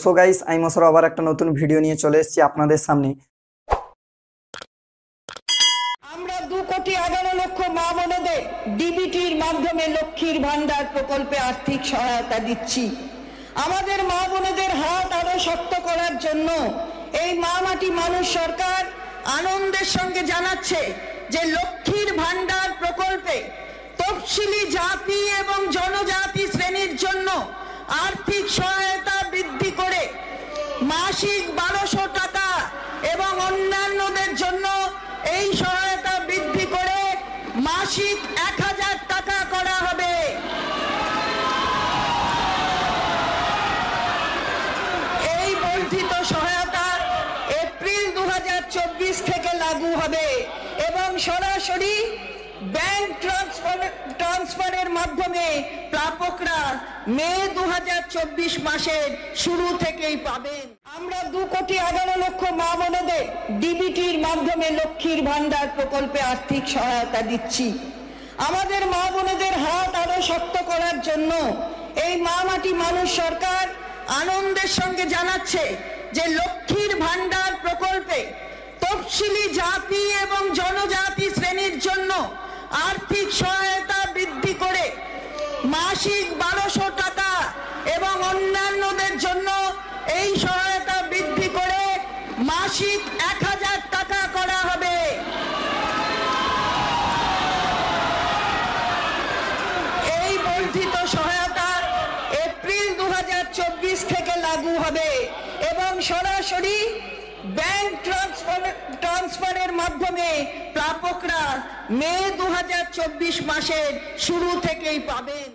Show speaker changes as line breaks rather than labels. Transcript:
So guys আমি মশার আবার একটা নতুন ভিডিও নিয়ে চলে এসেছি আপনাদের সামনে।
আমরা 2,11,00,000 মা বোনদের ডিবিটির মাধ্যমে লক্ষ্মীর ভান্ডার প্রকল্পে আর্থিক সহায়তা দিচ্ছি। আমাদের মা বোনদের হাত আরো শক্ত করার জন্য এই মা মাটি মানুষ সরকার আনন্দের সঙ্গে জানাচ্ছে যে লক্ষ্মীর ভান্ডার প্রকল্পে তফসিলি জাতি এবং জনজাতি শ্রেণীর জন্য আর্থিক সহায়তা বৃদ্ধি করে মাসিক 1200 টাকা এবং অন্যান্যদের জন্য এই সহায়তা বৃদ্ধি করে মাসিক 1000 টাকা করা হবে। এই বর্ধিত সহায়তা এপ্রিল 2024 থেকে লাগু হবে এবং সরাসরি ব্যাংক ট্রান্সফারের মাধ্যমে প্রাপকরা মে 2024 মাসের শুরু থেকেই পাবেন। আমরা 2,11,00,000 মা বোনদের ডিবিটির মাধ্যমে লক্ষ্মীর ভান্ডার প্রকল্পে আর্থিক সহায়তা দিচ্ছি। আমাদের মা বোনদের হাত আরো শক্ত করার জন্য এই মা মাটি মানুষ সরকার আনন্দের সঙ্গে জানাচ্ছে যে লক্ষ্মীর ভান্ডার প্রকল্পে তফসিলি জাতি এবং জনজাতি শ্রেণীর জন্য আর্থিক সহায়তা বৃদ্ধি করে মাসিক 1200 টাকা এবং অন্যান্যদের জন্য এই সহায়তা বৃদ্ধি করে মাসিক 1000 টাকা করা হবে। এই বর্ধিত সহায়তা এপ্রিল 2024 থেকে লাগু হবে এবং সরাসরি ব্যাংক ট্রান্সফারের মাধ্যমে প্রাপকরা মে 2024 মাসের শুরু থেকেই পাবেন।